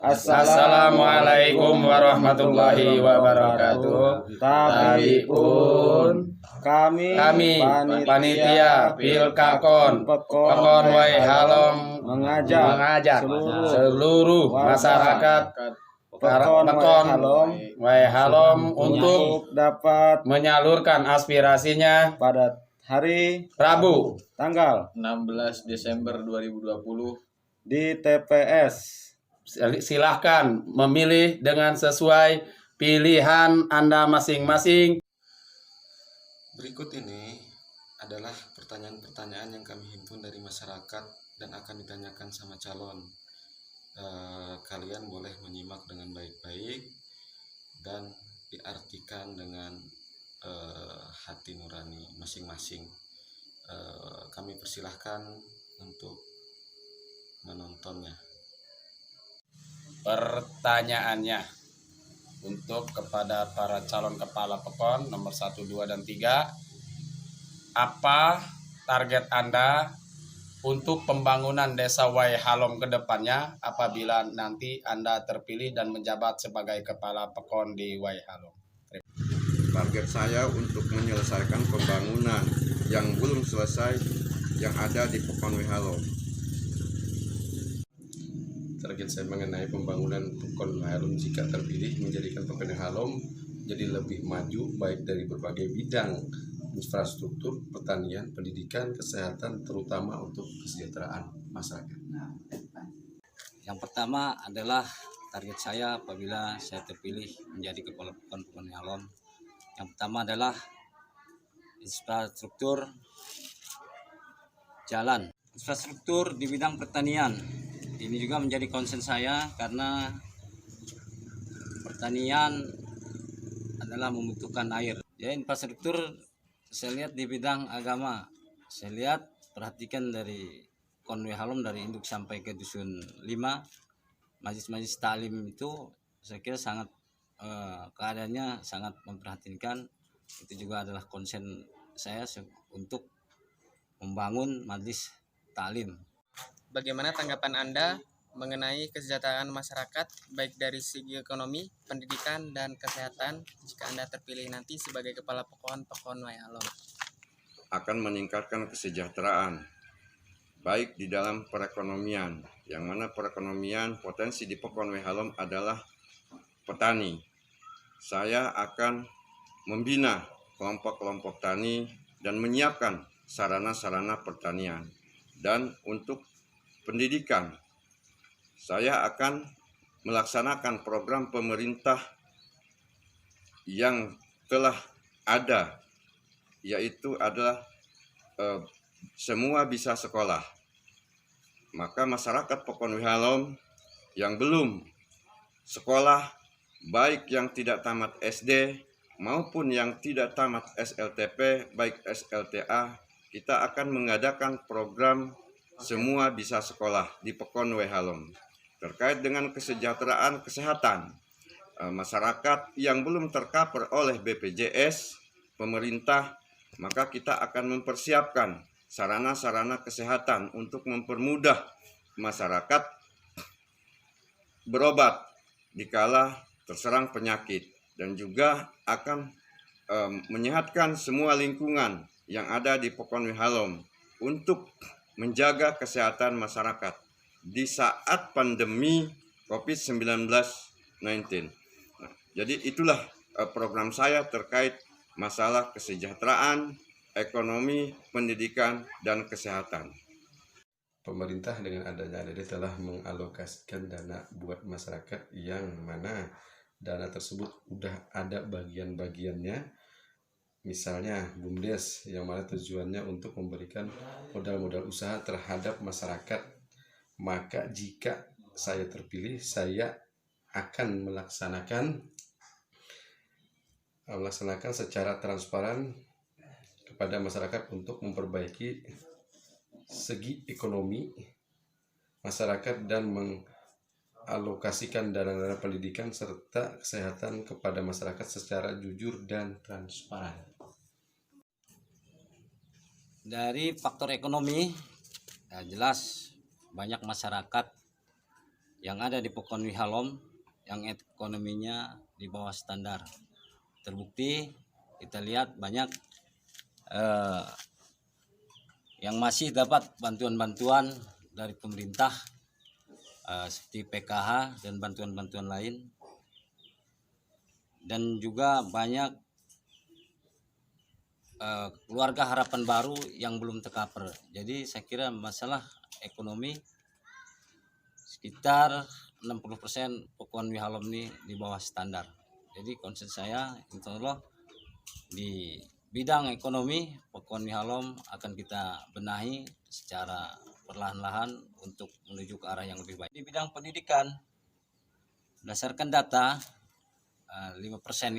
Assalamualaikum warahmatullahi wabarakatuh. Tabiun kami panitia Pilkakon Pekon Wai Halom mengajak seluruh masyarakat Pekon Wai Halom untuk dapat menyalurkan aspirasinya pada hari Rabu tanggal 16 Desember 2020 di TPS. Silahkan memilih dengan sesuai pilihan Anda masing-masing. Berikut ini adalah pertanyaan-pertanyaan yang kami himpun dari masyarakat dan akan ditanyakan sama calon. Kalian boleh menyimak dengan baik-baik dan diartikan dengan hati nurani masing-masing. Kami persilahkan untuk menontonnya. Pertanyaannya untuk kepada para calon kepala Pekon nomor 1, 2, dan 3. Apa target Anda untuk pembangunan Desa Wai Halom ke depannya apabila nanti Anda terpilih dan menjabat sebagai kepala Pekon di Wai Halom? Target saya untuk menyelesaikan pembangunan yang belum selesai yang ada di Pekon Wai Halom. Target saya mengenai pembangunan Pekon Wai Halom jika terpilih menjadikan Pekon Wai Halom jadi lebih maju baik dari berbagai bidang infrastruktur, pertanian, pendidikan, kesehatan, terutama untuk kesejahteraan masyarakat. Yang pertama adalah target saya apabila saya terpilih menjadi kepala Pekon Wai Halom. Yang pertama adalah infrastruktur jalan, infrastruktur di bidang pertanian. Ini juga menjadi concern saya karena pertanian adalah membutuhkan air. Jadi infrastruktur saya lihat di bidang agama. Saya lihat perhatikan dari Pekon Wai Halom dari induk sampai ke dusun 5, majlis-majlis taklim itu saya kira sangat keadaannya sangat memperhatikan. Itu juga adalah concern saya untuk membangun majlis taklim. Bagaimana tanggapan Anda mengenai kesejahteraan masyarakat baik dari segi ekonomi, pendidikan, dan kesehatan jika Anda terpilih nanti sebagai kepala Pekon Wai Halom? Akan meningkatkan kesejahteraan baik di dalam perekonomian, yang mana perekonomian potensi di Pekon Wai Halom adalah petani. Saya akan membina kelompok-kelompok tani dan menyiapkan sarana-sarana pertanian. Dan untuk pendidikan, saya akan melaksanakan program pemerintah yang telah ada, yaitu adalah semua bisa sekolah. Maka masyarakat Pekon Wai Halom yang belum sekolah, baik yang tidak tamat SD maupun yang tidak tamat SLTP, baik SLTA, kita akan mengadakan program semua bisa sekolah di Pekon Wai Halom. Terkait dengan kesejahteraan kesehatan, masyarakat yang belum tercover oleh BPJS pemerintah, maka kita akan mempersiapkan sarana-sarana kesehatan untuk mempermudah masyarakat berobat dikala terserang penyakit, dan juga akan menyehatkan semua lingkungan yang ada di Pekon Wai Halom untuk menjaga kesehatan masyarakat di saat pandemi COVID-19. Jadi itulah program saya terkait masalah kesejahteraan, ekonomi, pendidikan, dan kesehatan. Pemerintah dengan adanya ADD telah mengalokasikan dana buat masyarakat yang mana dana tersebut udah ada bagian-bagiannya. Misalnya BUMDes yang mana tujuannya untuk memberikan modal-modal usaha terhadap masyarakat. Maka jika saya terpilih, saya akan melaksanakan secara transparan kepada masyarakat untuk memperbaiki segi ekonomi masyarakat dan mengalokasikan dana-dana pendidikan serta kesehatan kepada masyarakat secara jujur dan transparan. Dari faktor ekonomi, jelas banyak masyarakat yang ada di Pokon Wihalom yang ekonominya di bawah standar. Terbukti kita lihat banyak yang masih dapat bantuan-bantuan dari pemerintah seperti PKH dan bantuan-bantuan lain, dan juga banyak keluarga harapan baru yang belum tercover. Jadi saya kira masalah ekonomi sekitar 60% Pokon Wihalom ini di bawah standar. Jadi konsep saya insya Allah di bidang ekonomi Pokon Wihalom akan kita benahi secara perlahan-lahan untuk menuju ke arah yang lebih baik. Di bidang pendidikan, berdasarkan data 5%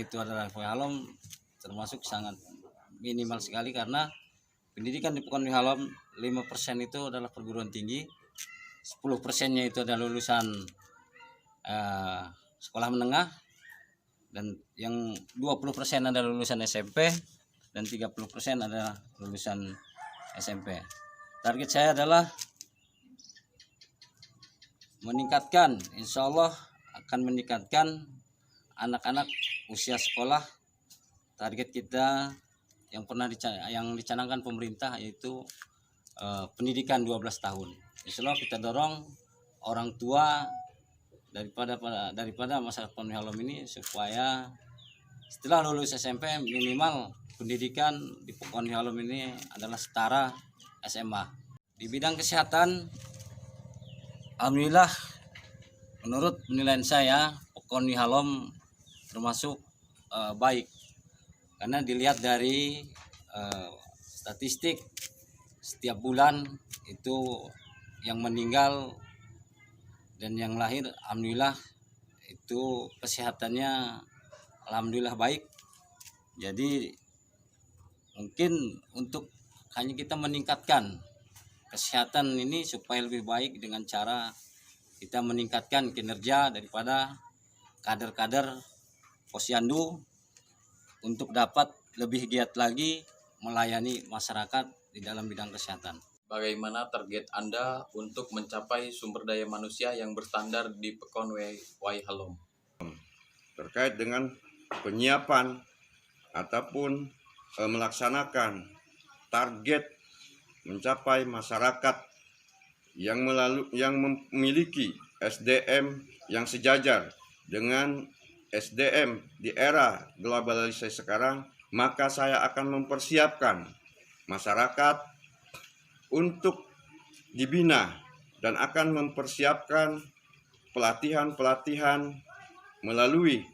itu adalah Wihalom, termasuk sangat minimal sekali karena pendidikan di Pokon Wihalom 5% itu adalah perguruan tinggi, 10%-nya itu adalah lulusan sekolah menengah, dan yang 20% adalah lulusan SMP dan 30% adalah lulusan SMP. Target saya adalah meningkatkan, insya Allah akan meningkatkan anak-anak usia sekolah. Target kita yang dicanangkan pemerintah yaitu pendidikan 12 tahun. Insya Allah kita dorong orang tua daripada masyarakat Pokon Wihalom ini supaya setelah lulus SMP minimal pendidikan di Pokon Wihalom ini adalah setara SMA. Di bidang kesehatan, alhamdulillah menurut penilaian saya Pokon Wihalom termasuk baik, karena dilihat dari statistik setiap bulan itu yang meninggal dan yang lahir alhamdulillah itu kesehatannya alhamdulillah baik. Jadi mungkin untuk hanya kita meningkatkan kesehatan ini supaya lebih baik dengan cara kita meningkatkan kinerja daripada kader-kader Posyandu untuk dapat lebih giat lagi melayani masyarakat di dalam bidang kesehatan. Bagaimana target Anda untuk mencapai sumber daya manusia yang berstandar di Pokon Wihalom? Terkait dengan penyiapan ataupun melaksanakan target mencapai masyarakat yang memiliki SDM yang sejajar dengan SDM di era globalisasi sekarang, maka saya akan mempersiapkan masyarakat untuk dibina dan akan mempersiapkan pelatihan-pelatihan melalui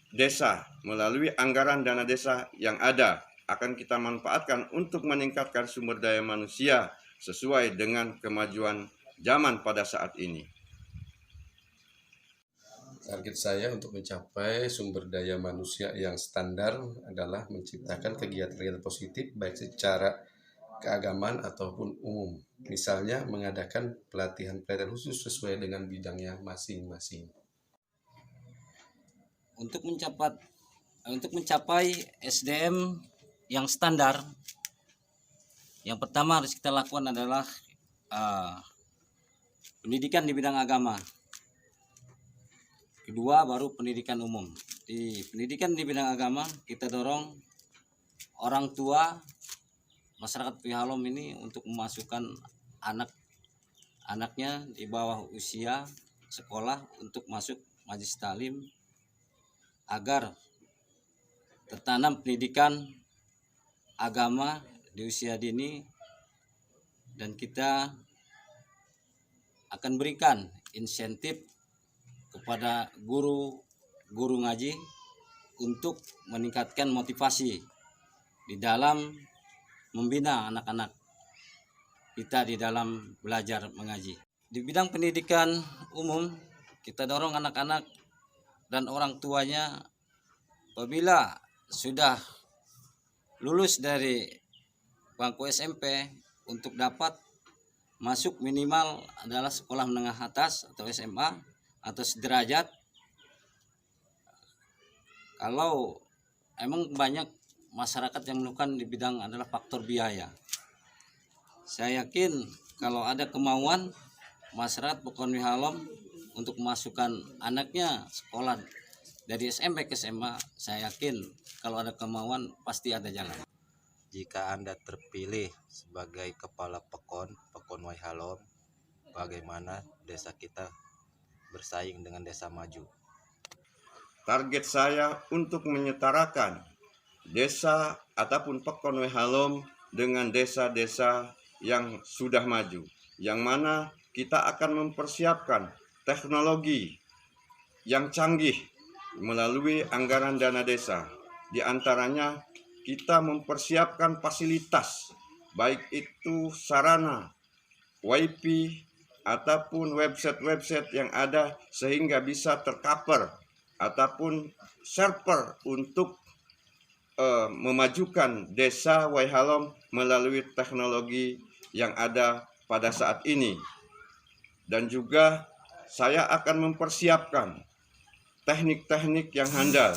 desa, melalui anggaran dana desa yang ada, akan kita manfaatkan untuk meningkatkan sumber daya manusia sesuai dengan kemajuan zaman pada saat ini. Target saya untuk mencapai sumber daya manusia yang standar adalah menciptakan kegiatan-kegiatan positif baik secara keagamaan ataupun umum. Misalnya mengadakan pelatihan-pelatihan khusus sesuai dengan bidangnya masing-masing. Untuk mencapai SDM yang standar, yang pertama harus kita lakukan adalah pendidikan di bidang agama. Kedua baru pendidikan umum. Di pendidikan di bidang agama kita dorong orang tua masyarakat Wihalom ini untuk memasukkan anak-anaknya di bawah usia sekolah untuk masuk majelis taklim agar tertanam pendidikan agama di usia dini, dan kita akan berikan insentif kepada guru ngaji untuk meningkatkan motivasi di dalam membina anak-anak kita di dalam belajar mengaji. Di bidang pendidikan umum, kita dorong anak-anak dan orang tuanya apabila sudah lulus dari bangku SMP untuk dapat masuk minimal adalah sekolah menengah atas atau SMA atau sederajat. Kalau emang banyak masyarakat yang melakukan di bidang adalah faktor biaya. Saya yakin kalau ada kemauan masyarakat Pokon Wihalom untuk memasukkan anaknya sekolah dari SMP ke SMA, saya yakin kalau ada kemauan pasti ada jalan. Jika Anda terpilih sebagai kepala Pekon Waihalom, bagaimana desa kita bersaing dengan desa maju? Target saya untuk menyetarakan desa ataupun Pekon Waihalom dengan desa-desa yang sudah maju, yang mana kita akan mempersiapkan teknologi yang canggih melalui anggaran dana desa. Di antaranya kita mempersiapkan fasilitas, baik itu sarana, wifi, ataupun website-website yang ada sehingga bisa tercover, ataupun server untuk memajukan desa Waihalom melalui teknologi yang ada pada saat ini. Dan juga saya akan mempersiapkan teknik-teknik yang handal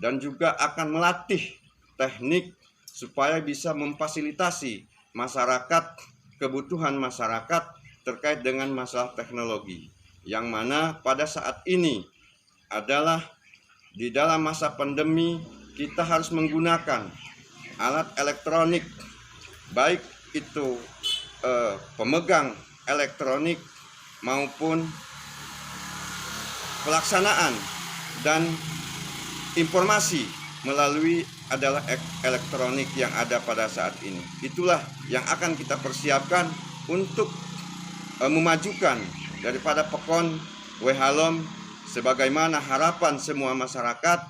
dan juga akan melatih teknik supaya bisa memfasilitasi masyarakat, kebutuhan masyarakat terkait dengan masalah teknologi, yang mana pada saat ini adalah di dalam masa pandemi kita harus menggunakan alat elektronik, baik itu pemegang elektronik maupun pelaksanaan dan informasi melalui adalah elektronik yang ada pada saat ini. Itulah yang akan kita persiapkan untuk memajukan daripada Pekon Waihalom sebagaimana harapan semua masyarakat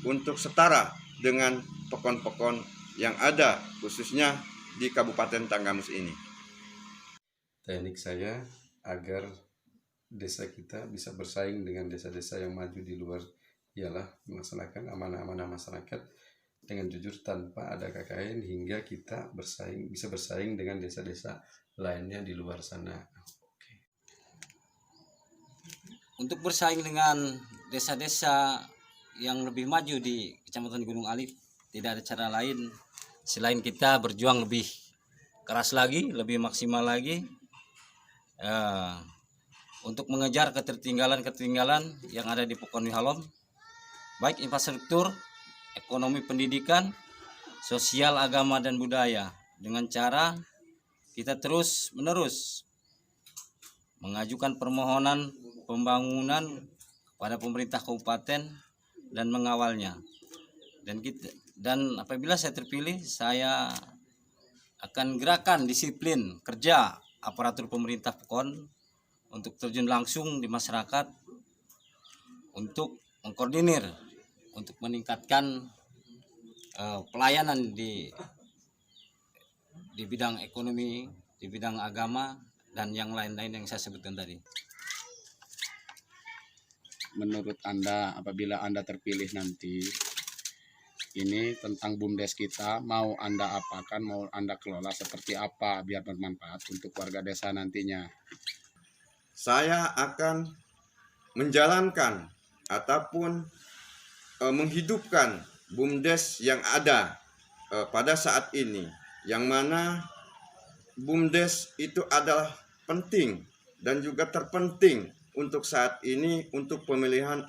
untuk setara dengan pekon-pekon yang ada khususnya di Kabupaten Tanggamus ini. Teknik saya agar desa kita bisa bersaing dengan desa-desa yang maju di luar ialah melaksanakan amanah-amanah masyarakat dengan jujur tanpa ada KKN hingga kita bisa bersaing dengan desa-desa lainnya di luar sana. Untuk bersaing dengan desa-desa yang lebih maju di Kecamatan Gunung Alif, tidak ada cara lain selain kita berjuang lebih keras lagi, lebih maksimal lagi untuk mengejar ketertinggalan yang ada di Pekon Waihalom, baik infrastruktur, ekonomi, pendidikan, sosial, agama, dan budaya, dengan cara kita terus-menerus mengajukan permohonan pembangunan kepada pemerintah kabupaten dan mengawalnya. Dan apabila saya terpilih, saya akan gerakan disiplin kerja aparatur pemerintah Pekon untuk terjun langsung di masyarakat untuk mengkoordinir, untuk meningkatkan pelayanan di bidang ekonomi, di bidang agama, dan yang lain-lain yang saya sebutkan tadi. Menurut Anda, apabila Anda terpilih nanti, ini tentang BUMDes kita, mau Anda apakan, mau Anda kelola seperti apa biar bermanfaat untuk warga desa nantinya? Saya akan menjalankan ataupun menghidupkan BUMDes yang ada pada saat ini, yang mana BUMDes itu adalah penting dan juga terpenting untuk saat ini untuk pemulihan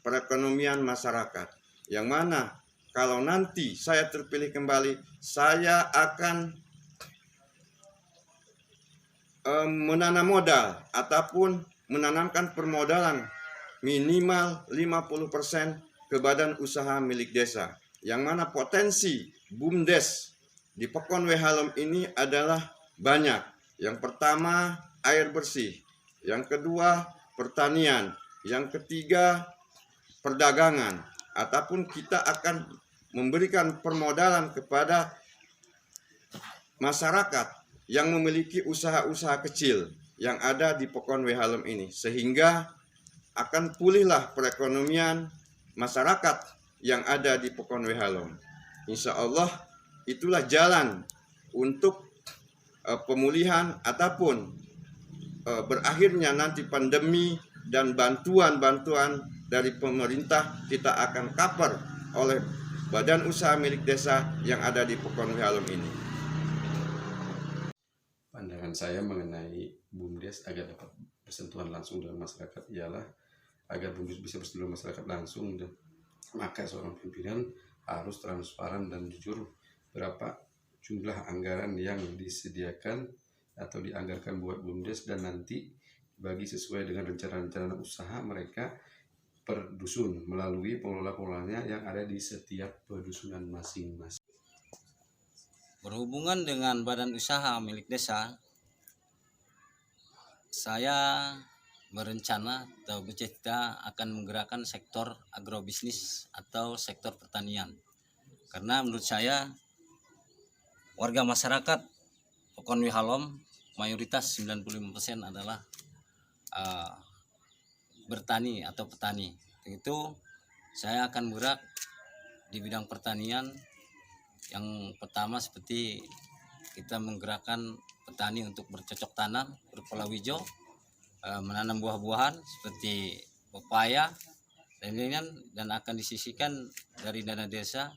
perekonomian masyarakat, yang mana kalau nanti saya terpilih kembali, saya akan menanam modal ataupun menanamkan permodalan minimal 50% ke badan usaha milik desa, yang mana potensi BUMDes di Pekon Waihalom ini adalah banyak. Yang pertama, air bersih. Yang kedua, pertanian. Yang ketiga, perdagangan. Ataupun kita akan memberikan permodalan kepada masyarakat yang memiliki usaha-usaha kecil yang ada di Pekon Waihalom ini, sehingga akan pulihlah perekonomian masyarakat yang ada di Pekon Waihalom. Insya Allah itulah jalan untuk pemulihan ataupun berakhirnya nanti pandemi, dan bantuan-bantuan dari pemerintah kita akan cover oleh badan usaha milik desa yang ada di Pekon Waihalom ini. Pandangan saya mengenai BUMDes agar dapat bersentuhan langsung dengan masyarakat ialah agar BUMDes bisa bersentuhan dengan masyarakat langsung, dan maka seorang pimpinan harus transparan dan jujur berapa jumlah anggaran yang disediakan atau dianggarkan buat BUMDes, dan nanti bagi sesuai dengan rencana-rencana usaha mereka per dusun melalui pengelola-pengelolanya yang ada di setiap pedusunan masing-masing. Berhubungan dengan badan usaha milik desa, saya berencana atau bercita akan menggerakkan sektor agrobisnis atau sektor pertanian. Karena menurut saya warga masyarakat Pekon Wihalom mayoritas 95% adalah bertani atau petani. Itu saya akan bergerak di bidang pertanian. Yang pertama seperti kita menggerakkan petani untuk bercocok tanam, berpola hijau, menanam buah-buahan seperti pepaya dan lain-lain, dan akan disisihkan dari dana desa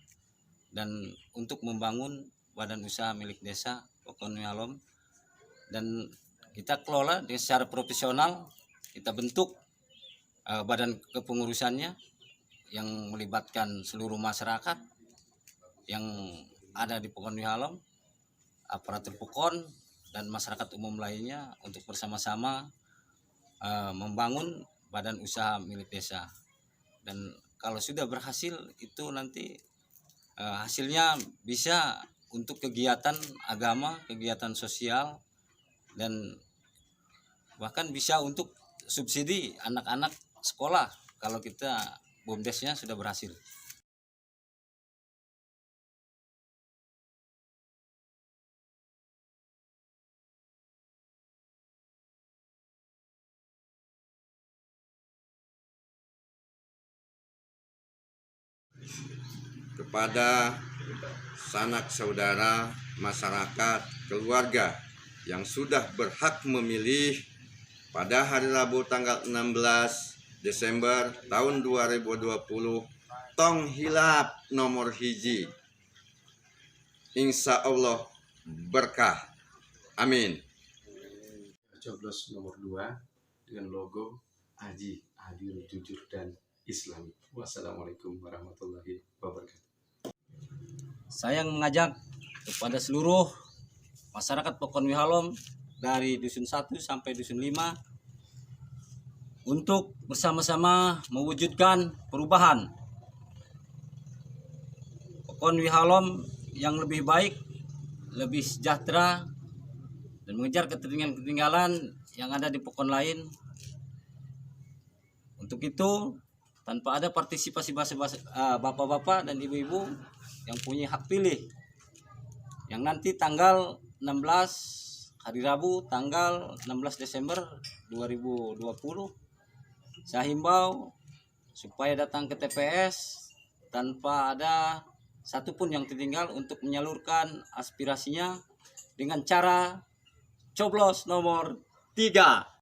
dan untuk membangun badan usaha milik desa Pekon Wihalom, dan kita kelola dengan secara profesional. Kita bentuk badan kepengurusannya yang melibatkan seluruh masyarakat yang ada di Pekon Wihalom, aparatur Pekon dan masyarakat umum lainnya untuk bersama-sama membangun badan usaha milik desa. Dan kalau sudah berhasil itu nanti hasilnya bisa untuk kegiatan agama, kegiatan sosial, dan bahkan bisa untuk subsidi anak-anak sekolah kalau kita BUMDesnya sudah berhasil. Kepada sanak saudara, masyarakat, keluarga yang sudah berhak memilih pada hari Rabu tanggal 16 Desember tahun 2020, tong hilap nomor hiji. Insya Allah berkah. Amin. Coblos nomor 2 dengan logo Haji Adil, Jujur, dan Islami. Wassalamualaikum warahmatullahi wabarakatuh. Saya mengajak kepada seluruh masyarakat Pekon Wihalom dari dusun 1 sampai dusun 5 untuk bersama-sama mewujudkan perubahan Pekon Wihalom yang lebih baik, lebih sejahtera, dan mengejar ketertinggalan yang ada di pekon lain. Untuk itu, tanpa ada partisipasi bapak-bapak dan ibu-ibu yang punya hak pilih, yang nanti tanggal 16 hari Rabu tanggal 16 Desember 2020, saya himbau supaya datang ke TPS tanpa ada satupun yang tertinggal untuk menyalurkan aspirasinya dengan cara coblos nomor 3.